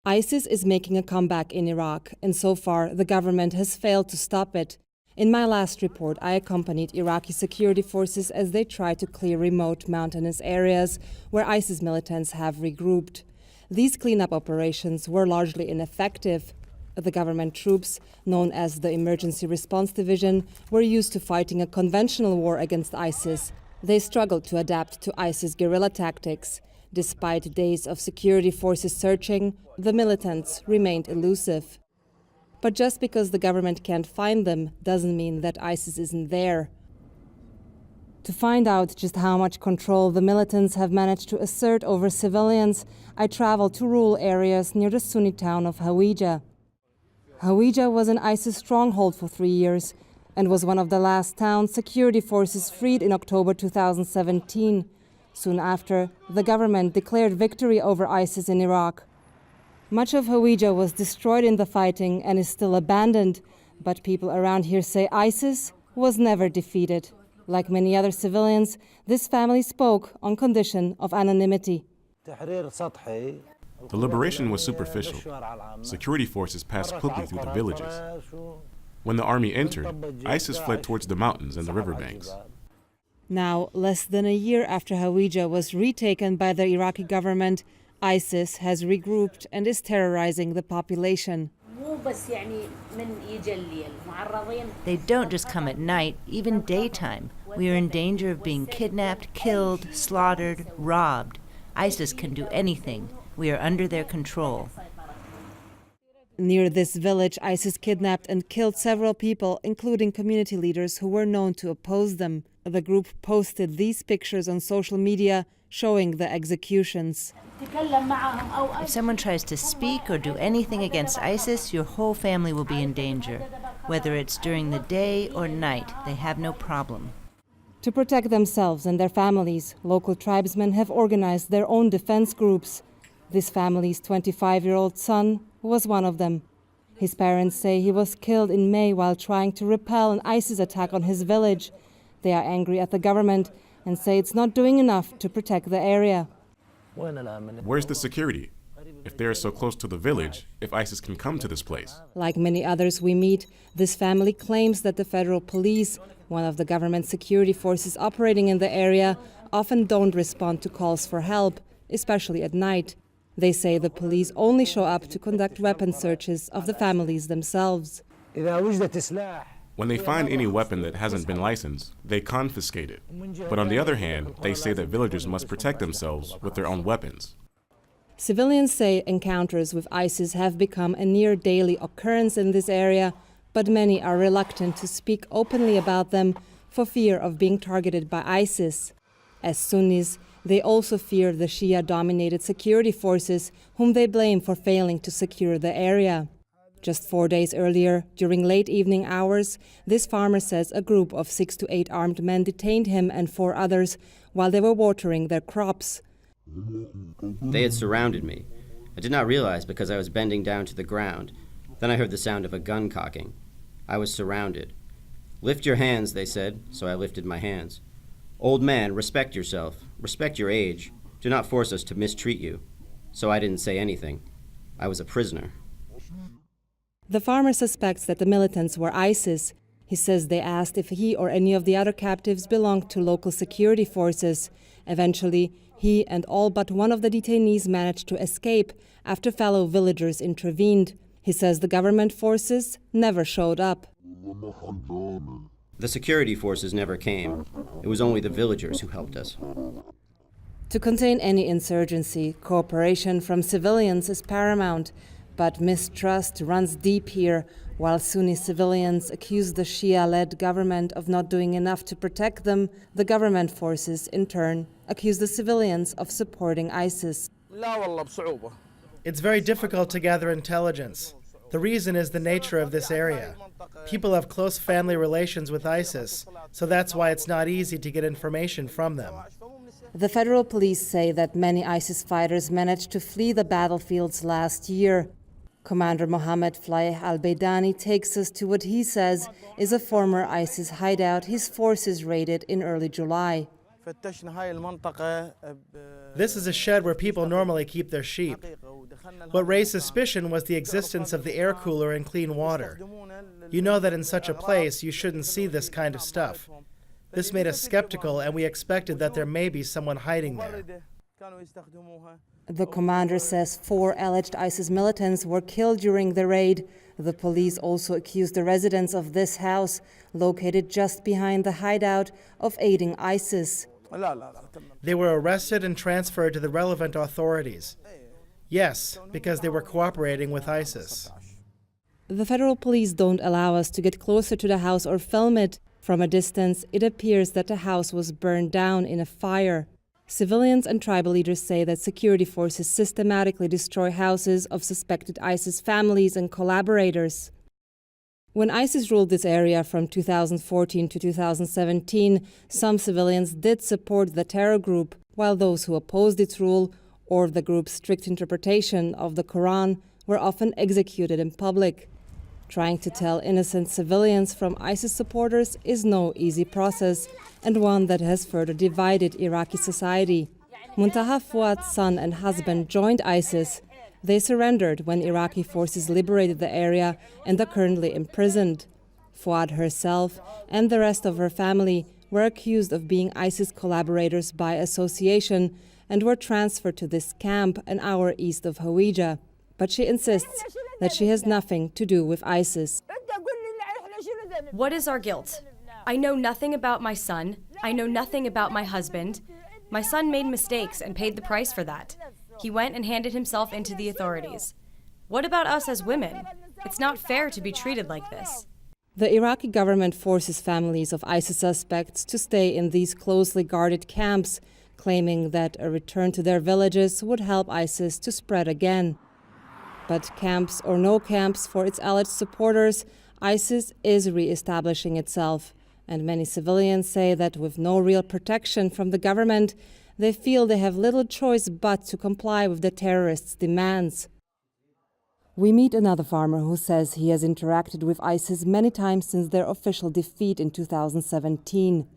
ISIS is making a comeback in Iraq, and so far the government has failed to stop it. In my last report, I accompanied Iraqi security forces as they try to clear remote mountainous areas where ISIS militants have regrouped. These cleanup operations were largely ineffective. The government troops, known as the Emergency Response Division, were used to fighting a conventional war against ISIS. They struggled to adapt to ISIS guerrilla tactics. Despite days of security forces searching, the militants remained elusive. But just because the government can't find them doesn't mean that ISIS isn't there. To find out just how much control the militants have managed to assert over civilians, I traveled to rural areas near the Sunni town of Hawija. Hawija was an ISIS stronghold for 3 years and was one of the last towns security forces freed in October 2017. Soon after, the government declared victory over ISIS in Iraq. Much of Hawija was destroyed in the fighting and is still abandoned, but people around here say ISIS was never defeated. Like many other civilians, this family spoke on condition of anonymity. The liberation was superficial. Security forces passed quickly through the villages. When the army entered, ISIS fled towards the mountains and the riverbanks. Now, less than a year after Hawija was retaken by the Iraqi government, ISIS has regrouped and is terrorizing the population. They don't just come at night, even daytime. We are in danger of being kidnapped, killed, slaughtered, robbed. ISIS can do anything. We are under their control. Near this village, ISIS kidnapped and killed several people, including community leaders who were known to oppose them. The group posted these pictures on social media showing the executions. If someone tries to speak or do anything against ISIS, your whole family will be in danger. Whether it's during the day or night, they have no problem. To protect themselves and their families, local tribesmen have organized their own defense groups. This family's 25-year-old son was one of them. His parents say he was killed in May while trying to repel an ISIS attack on his village. They are angry at the government and say it's not doing enough to protect the area. Where's the security? If they are so close to the village, if ISIS can come to this place? Like many others we meet, this family claims that the federal police, one of the government security forces operating in the area, often don't respond to calls for help, especially at night. They say the police only show up to conduct weapon searches of the families themselves. When they find any weapon that hasn't been licensed, they confiscate it. But on the other hand, they say that villagers must protect themselves with their own weapons. Civilians say encounters with ISIS have become a near daily occurrence in this area, but many are reluctant to speak openly about them for fear of being targeted by ISIS. As Sunnis, they also fear the Shia-dominated security forces, whom they blame for failing to secure the area. Just 4 days earlier, during late evening hours, this farmer says a group of 6 to 8 armed men detained him and 4 others while they were watering their crops. They had surrounded me. I did not realize because I was bending down to the ground. Then I heard the sound of a gun cocking. I was surrounded. "Lift your hands," they said, so I lifted my hands. "Old man, respect yourself. Respect your age. Do not force us to mistreat you." So I didn't say anything. I was a prisoner. The farmer suspects that the militants were ISIS. He says they asked if he or any of the other captives belonged to local security forces. Eventually, he and all but one of the detainees managed to escape after fellow villagers intervened. He says the government forces never showed up. The security forces never came. It was only the villagers who helped us. To contain any insurgency, cooperation from civilians is paramount. But mistrust runs deep here. While Sunni civilians accuse the Shia-led government of not doing enough to protect them, the government forces, in turn, accuse the civilians of supporting ISIS. It's very difficult to gather intelligence. The reason is the nature of this area. People have close family relations with ISIS, so that's why it's not easy to get information from them. The federal police say that many ISIS fighters managed to flee the battlefields last year. Commander Mohammed Flayeh al-Baydani takes us to what he says is a former ISIS hideout his forces raided in early July. This is a shed where people normally keep their sheep. What raised suspicion was the existence of the air cooler and clean water. You know that in such a place you shouldn't see this kind of stuff. This made us skeptical, and we expected that there may be someone hiding there. The commander says 4 alleged ISIS militants were killed during the raid. The police also accused the residents of this house, located just behind the hideout, of aiding ISIS. They were arrested and transferred to the relevant authorities. Yes, because they were cooperating with ISIS. The federal police don't allow us to get closer to the house or film it. From a distance, it appears that the house was burned down in a fire. Civilians and tribal leaders say that security forces systematically destroy houses of suspected ISIS families and collaborators. When ISIS ruled this area from 2014 to 2017, some civilians did support the terror group, while those who opposed its rule or the group's strict interpretation of the Quran were often executed in public. Trying to tell innocent civilians from ISIS supporters is no easy process, and one that has further divided Iraqi society. Muntaha Fuad's son and husband joined ISIS. They surrendered when Iraqi forces liberated the area and are currently imprisoned. Fuad herself and the rest of her family were accused of being ISIS collaborators by association and were transferred to this camp an hour east of Hawija. But she insists that she has nothing to do with ISIS. What is our guilt? I know nothing about my son. I know nothing about my husband. My son made mistakes and paid the price for that. He went and handed himself into the authorities. What about us as women? It's not fair to be treated like this. The Iraqi government forces families of ISIS suspects to stay in these closely guarded camps, claiming that a return to their villages would help ISIS to spread again. But camps or no camps for its alleged supporters, ISIS is re-establishing itself. And many civilians say that with no real protection from the government, they feel they have little choice but to comply with the terrorists' demands. We meet another farmer who says he has interacted with ISIS many times since their official defeat in 2017.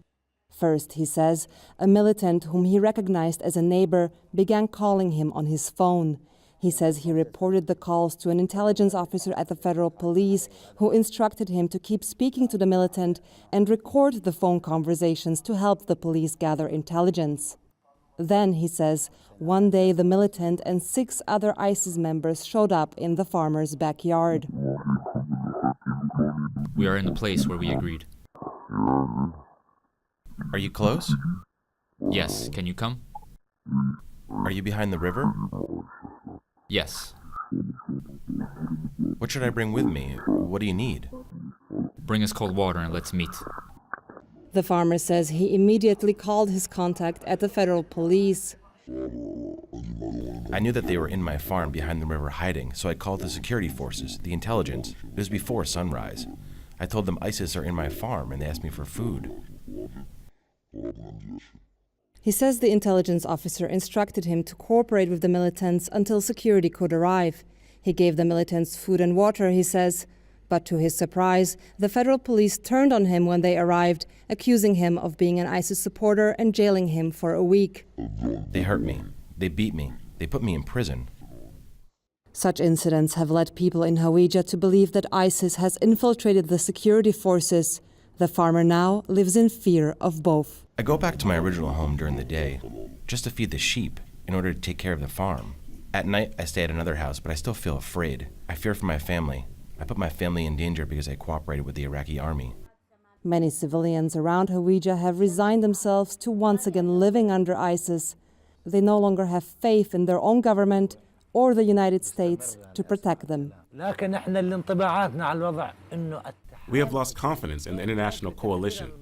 First, he says, a militant whom he recognized as a neighbor began calling him on his phone. He says he reported the calls to an intelligence officer at the federal police, who instructed him to keep speaking to the militant and record the phone conversations to help the police gather intelligence. Then, he says, one day the militant and 6 other ISIS members showed up in the farmer's backyard. We are in the place where we agreed. Are you close? Yes, can you come? Are you behind the river? Yes. What should I bring with me? What do you need? Bring us cold water and let's meet. The farmer says he immediately called his contact at the federal police. I knew that they were in my farm behind the river hiding, so I called the security forces, the intelligence. It was before sunrise. I told them ISIS are in my farm and they asked me for food. He says the intelligence officer instructed him to cooperate with the militants until security could arrive. He gave the militants food and water, he says. But to his surprise, the federal police turned on him when they arrived, accusing him of being an ISIS supporter and jailing him for a week. They hurt me. They beat me. They put me in prison. Such incidents have led people in Hawija to believe that ISIS has infiltrated the security forces. The farmer now lives in fear of both. I go back to my original home during the day, just to feed the sheep in order to take care of the farm. At night, I stay at another house, but I still feel afraid. I fear for my family. I put my family in danger because I cooperated with the Iraqi army. Many civilians around Hawija have resigned themselves to once again living under ISIS. They no longer have faith in their own government or the United States to protect them. We have lost confidence in the international coalition.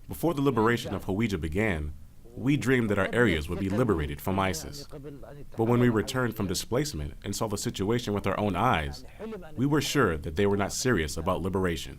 Before the liberation of Hawija began, we dreamed that our areas would be liberated from ISIS. But when we returned from displacement and saw the situation with our own eyes, we were sure that they were not serious about liberation.